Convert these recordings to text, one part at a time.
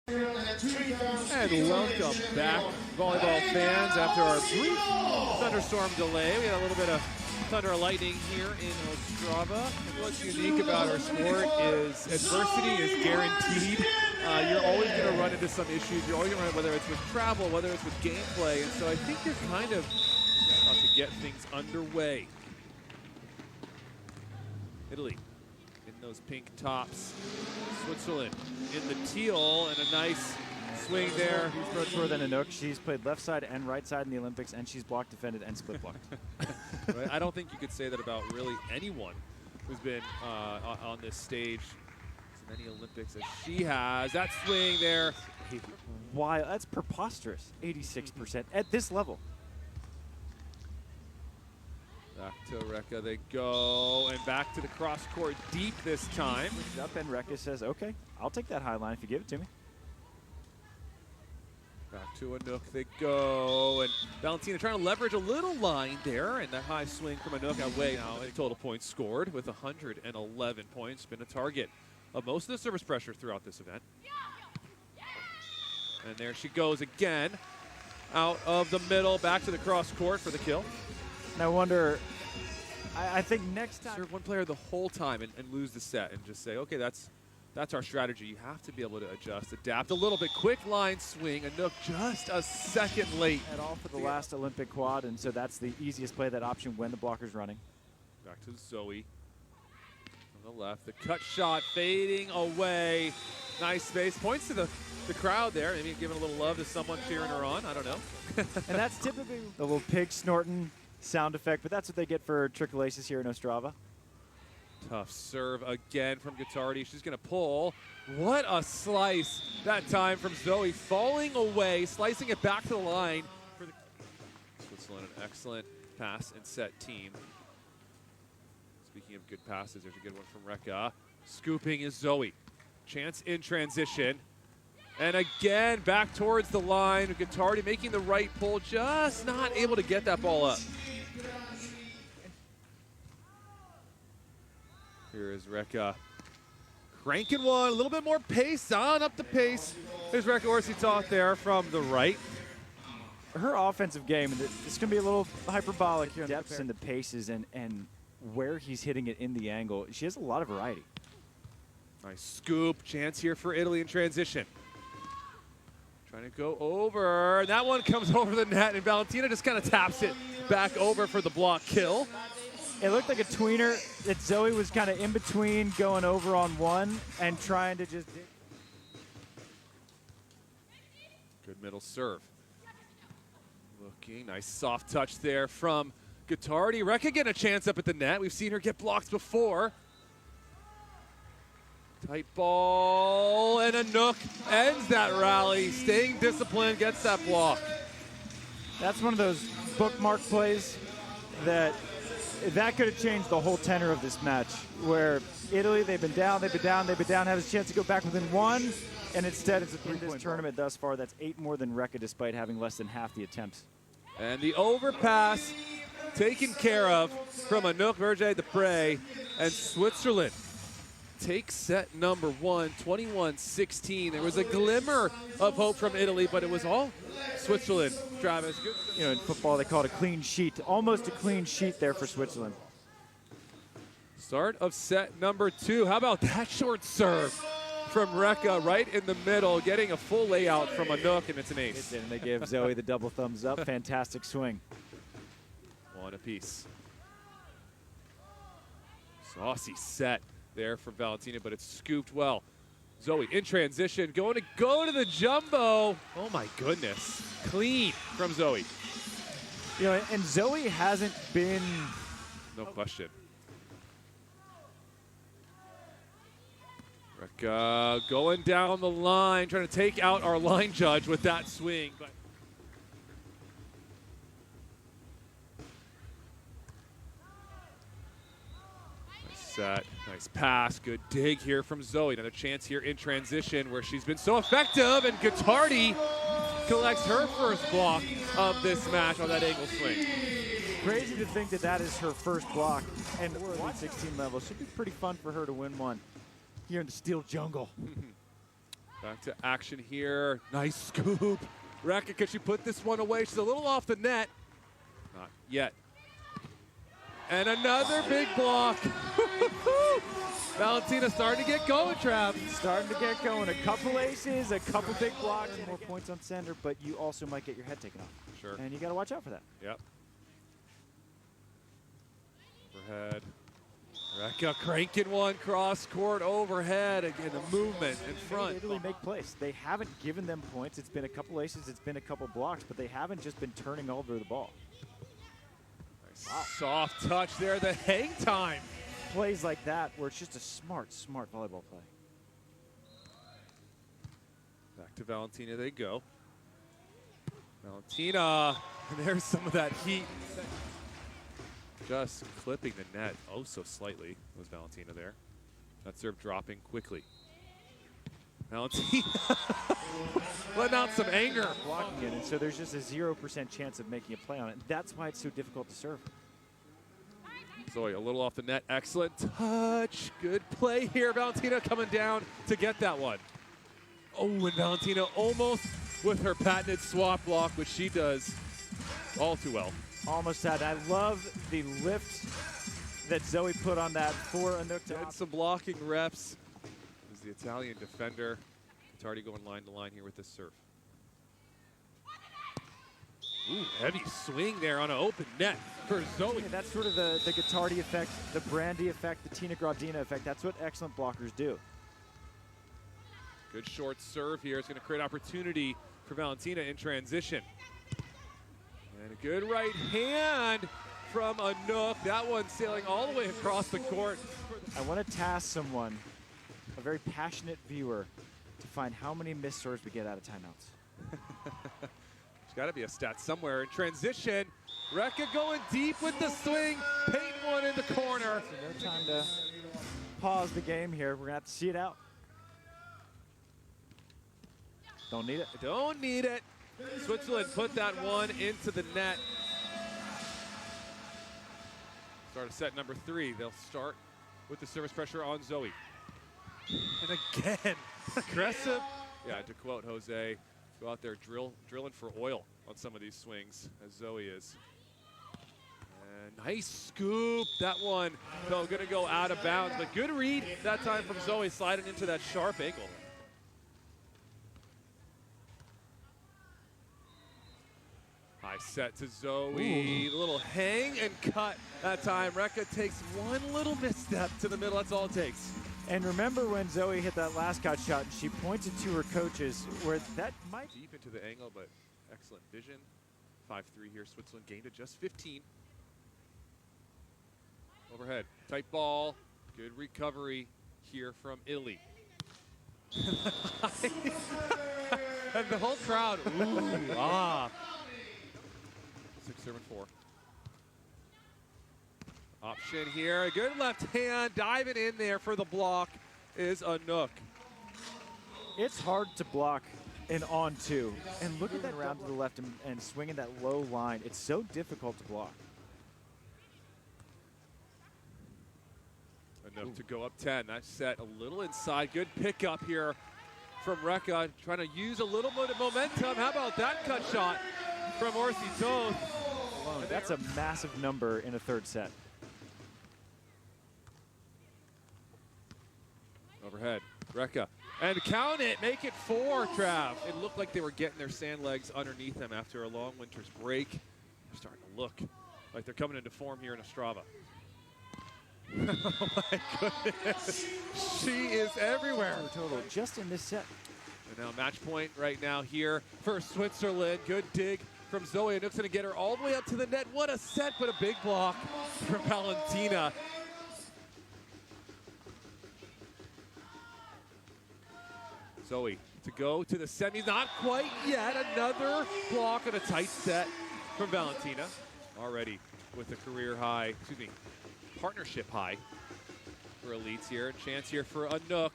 And welcome back, volleyball fans. After our brief thunderstorm delay, we had a little bit of thunder and lightning here in Ostrava. What's unique about our sport is adversity is guaranteed. You're always going to run into some issues. You're always going to run, whether it's with travel, whether it's with gameplay. And so I think you're kind of about to get things underway. Italy in those pink tops. Switzerland in the teal, and a nice swing there. She's much more than Anouk. She's played left side and right side in the Olympics, and she's blocked, defended, and split blocked. Right? I don't think you could say that about really anyone who's been on this stage as many Olympics as she has. That swing there. Wow, that's preposterous. 86% at this level. Back to Rekka they go, and back to the cross court deep this time. Up, and Rekka says, okay, I'll take that high line if you give it to me. Back to Anouk they go, and Valentina trying to leverage a little line there, and that high swing from Anouk away. Now a total points scored with 111 points, been a target of most of the service pressure throughout this event. And there she goes again, out of the middle, back to the cross court for the kill. And I wonder, I think next time. Serve one player the whole time and lose the set and just say, okay, that's our strategy. You have to be able to adjust, adapt a little bit. Quick line swing, Anouk just a second late. At all for the last Olympic quad, and so that's the easiest play, that option when the blocker's running. Back to Zoe on the left. The cut shot fading away. Nice space. Points to the crowd there. Maybe giving a little love to someone cheering her on. I don't know. And that's typically the little pig snorting sound effect, but that's what they get for triple aces here in Ostrava. Tough serve again from Gottardi. She's going to pull. What a slice that time from Zoe, falling away, slicing it back to the line. For the Switzerland, an excellent pass and set team. Speaking of good passes, there's a good one from Rekka. Scooping is Zoe. Chance in transition. And again, back towards the line. Gottardi making the right pull, just not able to get that ball up. Here is Rekka cranking one, a little bit more pace, on up the pace. There's Rekka Orsi Toth there from the right. Her offensive game, it's going to be a little hyperbolic here. Depths and the paces and where he's hitting it in the angle. She has a lot of variety. Nice scoop, chance here for Italy in transition. Trying to go over, that one comes over the net, and Valentina just kind of taps it back over for the block kill. It looked like a tweener that Zoe was kind of in between, going over on one and trying to just. Good middle serve. Looking, nice soft touch there from Gottardi. Rekka getting a chance up at the net. We've seen her get blocked before. Tight ball, and Anouk ends that rally. Staying disciplined, gets that block. That's one of those bookmark plays that could have changed the whole tenor of this match, where Italy, they've been down, have a chance to go back within one, and instead it's a three-point tournament thus far. That's 8 more than Rekka, despite having less than half the attempts. And the overpass taken care of from Anouk Verge-Deprez, and Switzerland takes set number 1, 21-16. There was a glimmer of hope from Italy, but it was all Switzerland. Travis, good. You know, in football, they call it a clean sheet. Almost a clean sheet there for Switzerland. Start of set number 2. How about that short serve from Rekka right in the middle, getting a full layout from Anouk, and it's an ace. And they give Zoe the double thumbs up. Fantastic swing. One apiece. Saucy set there for Valentina, but it's scooped well. Zoe in transition, going to go to the jumbo. Oh my goodness. Clean from Zoe. You know, and Zoe hasn't been. No question. Rekka going down the line, trying to take out our line judge with that swing. But set, nice pass, good dig here from Zoe. Another chance here in transition where she's been so effective, and Gottardi collects her first block of this match on that angle swing. Crazy to think that that is her first block, and we're at Elite 16 level. Should be pretty fun for her to win one here in the Steel Jungle. Back to action here. Nice scoop. Rekka, can she put this one away? She's a little off the net. Not yet. And another big block. Valentina starting to get going, Trav. Starting to get going. A couple aces, a couple big blocks, more points on center, but you also might get your head taken off. Sure. And you got to watch out for that. Yep. Overhead. Rekka cranking one cross court overhead. Again, the movement in front. Italy make plays. They haven't given them points. It's been a couple aces, it's been a couple blocks, but they haven't just been turning over the ball. Nice. Wow. Soft touch there, the hang time. Plays like that where it's just a smart volleyball play. Back to Valentina they go. Valentina, and there's some of that heat. Just clipping the net, oh so slightly, was Valentina there. That serve dropping quickly. Valentina letting out some anger. Blocking it, and so there's just a 0% chance of making a play on it. That's why it's so difficult to serve. Zoe a little off the net, excellent touch. Good play here, Valentina coming down to get that one. Oh, and Valentina almost with her patented swap block, which she does all too well. Almost had. I love the lift that Zoe put on that for Anouk. Had some blocking reps. Is the Italian defender. Gottardi going line to line here with this serve. Ooh, heavy swing there on an open net for Zoe. Yeah, that's sort of the Gottardi effect, the Brandy effect, the Tina Gradina effect. That's what excellent blockers do. Good short serve here. It's going to create opportunity for Valentina in transition. And a good right hand from Anouk. That one sailing all the way across the court. I want to task someone, a very passionate viewer, to find how many missed serves we get out of timeouts. There's got to be a stat somewhere. In transition, Rekka going deep with the swing, painting one in the corner. So no time to pause the game here. We're going to have to see it out. Don't need it. Don't need it. Switzerland put that one into the net. Start of set number 3. They'll start with the service pressure on Zoe. And again, aggressive. Yeah, to quote Jose, go out there drilling for oil on some of these swings, as Zoe is. And nice scoop. That one, though, going to go out of bounds. But good read that time from Zoe, sliding into that sharp angle. High set to Zoe, a little hang and cut that time. Rekka takes one little misstep to the middle, that's all it takes. And remember when Zoe hit that last cut shot, and she pointed to her coaches where that might... Deep into the angle, but excellent vision. 5-3 here, Switzerland gained it just 15. Overhead, tight ball, good recovery here from Italy. And the whole crowd, ooh, ah. 6-7-4. Option here, a good left hand, diving in there for the block is Anouk. It's hard to block an on-2. And look at that around to the left and swinging that low line. It's so difficult to block. Enough to go up 10. That set a little inside. Good pickup here from Rekka, trying to use a little bit of momentum. How about that cut shot from Orsi Toth? That's a massive number in a third set. Overhead, Rekka, and count it, make it 4, Trav. It looked like they were getting their sand legs underneath them after a long winter's break. They're starting to look like they're coming into form here in Ostrava. Oh my goodness, she is everywhere. Total, just in this set. And now match point right now here for Switzerland. Good dig from Zoe. Anouk's gonna get her all the way up to the net. What a set, but a big block from Valentina. Zoe to go to the semis, not quite yet. Another block and a tight set from Valentina. Already with a career high, excuse me, partnership high for elites here. Chance here for Anouk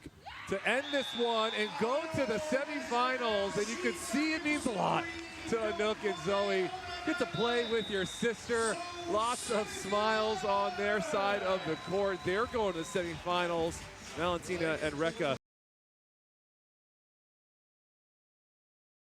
to end this one and go to the semifinals. And you can see it means a lot to Anouk and Zoe. Get to play with your sister. Lots of smiles on their side of the court. They're going to the semifinals. Valentina and Rekka